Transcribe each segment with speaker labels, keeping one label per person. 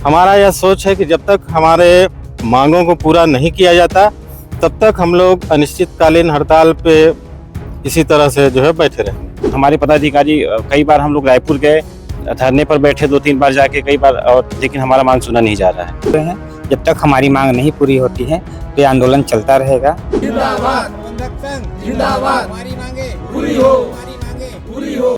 Speaker 1: हमारा यह सोच है कि जब तक हमारे मांगों को पूरा नहीं किया जाता तब तक हम लोग अनिश्चितकालीन हड़ताल पे इसी तरह से जो है बैठे रहे।
Speaker 2: हमारे पदाधिकारी कई बार हम लोग रायपुर गए, धरने पर बैठे 2-3 बार जाके कई बार, और लेकिन हमारा मांग सुना नहीं जा रहा है।
Speaker 3: जब तक हमारी मांग नहीं पूरी होती है तो ये आंदोलन चलता रहेगा।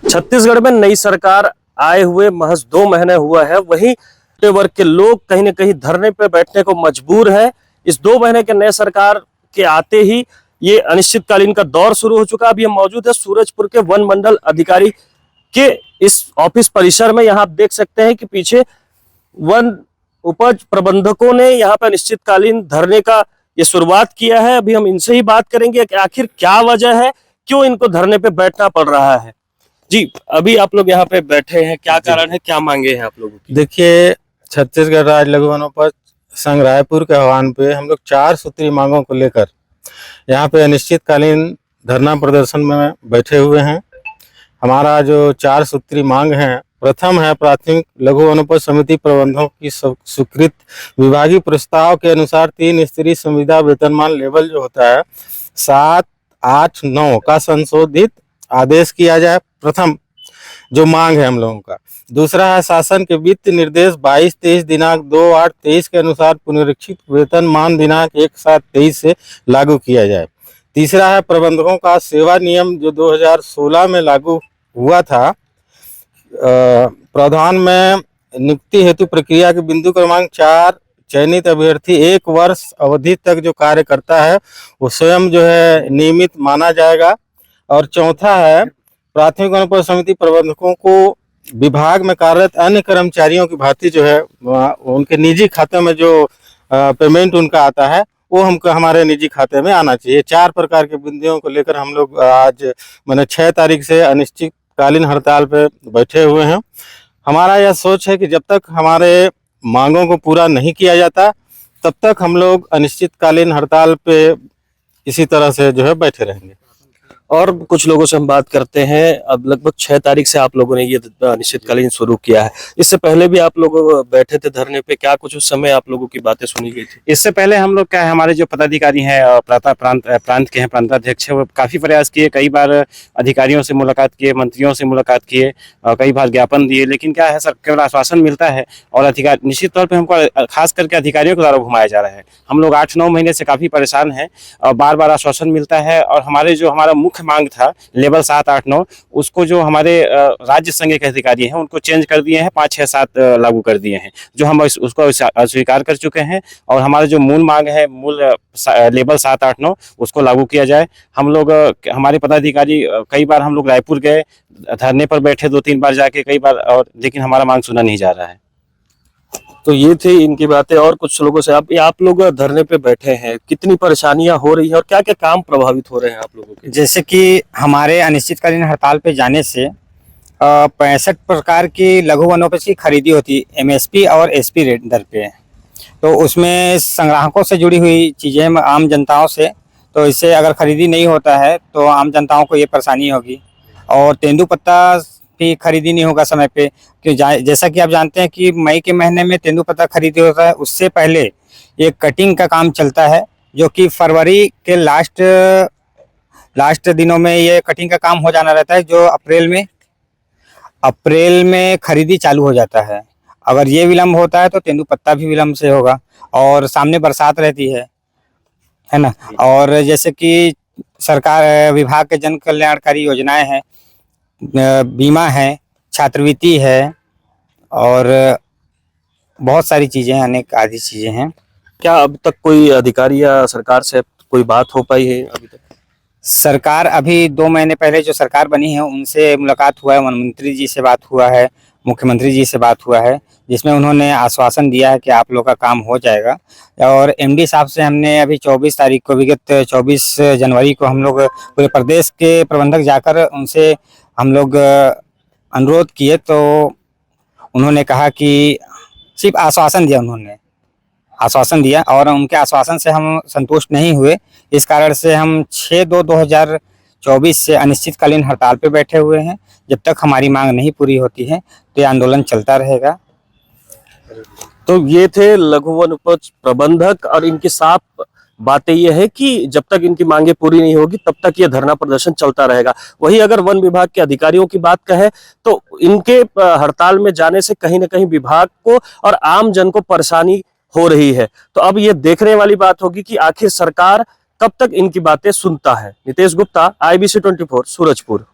Speaker 4: छत्तीसगढ़ में नई सरकार आए हुए महज 2 महीने हुआ है, वहीं वर्ग के लोग कहीं न कहीं धरने पर बैठने को मजबूर है। इस 2 महीने के नए सरकार के आते ही ये अनिश्चितकालीन का दौर शुरू हो चुका। अभी हम मौजूद है सूरजपुर के वन मंडल अधिकारी के इस ऑफिस परिसर में। यहाँ आप देख सकते हैं कि पीछे वन उपज प्रबंधकों ने यहाँ पर अनिश्चितकालीन धरने का ये शुरुआत किया है। अभी हम इनसे ही बात करेंगे कि आखिर क्या वजह है, क्यों इनको धरने पे बैठना पड़ रहा है। जी, अभी आप लोग यहाँ पे बैठे हैं, क्या कारण है, क्या मांगे हैं आप लोगों की?
Speaker 1: देखिए, छत्तीसगढ़ राज्य लघु वनोपज संघ रायपुर के आह्वान पे हम लोग 4 सूत्री मांगों को लेकर यहाँ पे अनिश्चितकालीन धरना प्रदर्शन में बैठे हुए हैं। हमारा जो 4 सूत्री मांग है, प्रथम है प्राथमिक लघु वनोपज समिति प्रबंधकों की स्वीकृत विभागीय प्रस्ताव के अनुसार 3 स्तरीय संविदा वेतनमान लेवल जो होता है 7, 8, 9 का संशोधित आदेश किया जाए। प्रथम जो मांग है हम लोगों का। दूसरा है शासन के वित्त निर्देश 22-23 दिनांक 2/8/23 के अनुसार पुनरीक्षित वेतनमान दिनांक 1/7/23 से लागू किया जाए। तीसरा है प्रबंधकों का सेवा नियम जो 2016 में लागू हुआ था, प्रावधान में नियुक्ति हेतु प्रक्रिया के बिंदु क्रमांक 4 चयनित अभ्यर्थी 1 वर्ष अवधि तक जो कार्य करता है वो स्वयं जो है नियमित माना जाएगा। और चौथा है प्राथमिक वनोपज समिति प्रबंधकों को विभाग में कार्यरत अन्य कर्मचारियों की भांति जो है उनके निजी खाते में जो पेमेंट उनका आता है वो हमको हमारे निजी खाते में आना चाहिए। 4 प्रकार के बिंदुओं को लेकर हम लोग आज मैंने 6 तारीख से अनिश्चितकालीन हड़ताल पे बैठे हुए हैं। हमारा यह सोच है कि जब तक हमारे मांगों को पूरा नहीं किया जाता तब तक हम लोग अनिश्चितकालीन हड़ताल पे इसी तरह से जो है बैठे रहेंगे।
Speaker 4: और कुछ लोगों से हम बात करते हैं। अब लगभग 6 तारीख से आप लोगों ने ये अनिश्चितकालीन शुरू किया है। इससे पहले भी आप लोग बैठे थे धरने पे, क्या कुछ उस समय आप लोगों की बातें सुनी गई थी?
Speaker 2: इससे पहले हम लोग क्या है, हमारे जो पदाधिकारी हैं प्रांत के हैं, प्रांताध्यक्ष है, वो काफी प्रयास किए, कई बार अधिकारियों से मुलाकात किए, मंत्रियों से मुलाकात किए, कई बार ज्ञापन दिए, लेकिन क्या है सर, केवल आश्वासन मिलता है और अधिकार निश्चित तौर पर हमको खास करके अधिकारियों के द्वारा घुमाया जा रहा है। हम लोग 8-9 महीने से काफी परेशान हैं और बार आश्वासन मिलता है। और हमारा मुख्य मांग था लेवल 7, 8, 9, उसको जो हमारे राज्य संघ के अधिकारी हैं उनको चेंज कर दिए हैं, 5, 6, 7 लागू कर दिए हैं, जो हम उसको अस्वीकार कर चुके हैं। और हमारा जो मूल मांग है, मूल लेवल 7, 8, 9 उसको लागू किया जाए। हम लोग हमारे पदाधिकारी कई बार हम लोग रायपुर गए, धरने पर बैठे 2-3 बार जाके कई बार, और लेकिन हमारा मांग सुना नहीं जा रहा है।
Speaker 4: तो ये थी इनकी बातें। और कुछ लोगों से आप लोग धरने पे बैठे हैं, कितनी परेशानियां हो रही है और क्या क्या काम प्रभावित हो रहे हैं आप लोगों के?
Speaker 3: जैसे कि हमारे अनिश्चितकालीन हड़ताल पे जाने से 65 प्रकार की लघु वनोपज की खरीदी होती है MSP और SP रेट दर पे। तो उसमें संग्राहकों से जुड़ी हुई चीज़ें आम जनताओं से, तो इससे अगर खरीदी नहीं होता है तो आम जनताओं को ये परेशानी होगी। और तेंदुपत्ता भी खरीदी नहीं होगा समय पे, क्यों जैसा कि आप जानते हैं कि मई के महीने में तेंदुपत्ता खरीदी होता है। उससे पहले ये कटिंग का काम चलता है, जो कि फरवरी के लास्ट दिनों में ये कटिंग का काम हो जाना रहता है, जो अप्रैल में खरीदी चालू हो जाता है। अगर ये विलम्ब होता है तो तेंदुपत्ता भी विलम्ब से होगा। और सामने बरसात रहती है ना। और जैसे कि सरकार विभाग के जन कल्याणकारी योजनाएं हैं, बीमा है, छात्रवृत्ति है और बहुत सारी चीजें हैं, अनेक आदि चीजें हैं।
Speaker 4: क्या अब तक कोई अधिकारी या सरकार से कोई बात हो पाई है अभी तक?
Speaker 3: सरकार अभी 2 महीने पहले जो सरकार बनी है उनसे मुलाकात हुआ है, वन मंत्री जी से बात हुआ है, मुख्यमंत्री जी से बात हुआ है, जिसमें उन्होंने आश्वासन दिया है कि आप लोग का काम हो जाएगा। और MD साहब से हमने अभी 24 तारीख को, विगत 24 जनवरी को हम लोग पूरे प्रदेश के प्रबंधक जाकर उनसे हम लोग अनुरोध किए, तो उन्होंने कहा कि सिर्फ आश्वासन दिया और उनके आश्वासन से हम संतुष्ट नहीं हुए। इस कारण से हम 6/2/2024 से अनिश्चितकालीन हड़ताल पे बैठे हुए हैं। जब तक हमारी मांग नहीं पूरी होती है तो ये आंदोलन चलता रहेगा।
Speaker 4: तो ये थे लघु वन उपज प्रबंधक और इनकी साफ बातें ये है कि जब तक इनकी मांगे पूरी नहीं होगी तब तक ये धरना प्रदर्शन चलता रहेगा। वही अगर वन विभाग के अधिकारियों की बात कहें तो इनके हड़ताल में जाने से कहीं ना कहीं विभाग को और आम जन को परेशानी हो रही है। तो अब ये देखने वाली बात होगी कि आखिर सरकार कब तक इनकी बातें सुनता है। नितेश गुप्ता, IBC 24, सूरजपुर।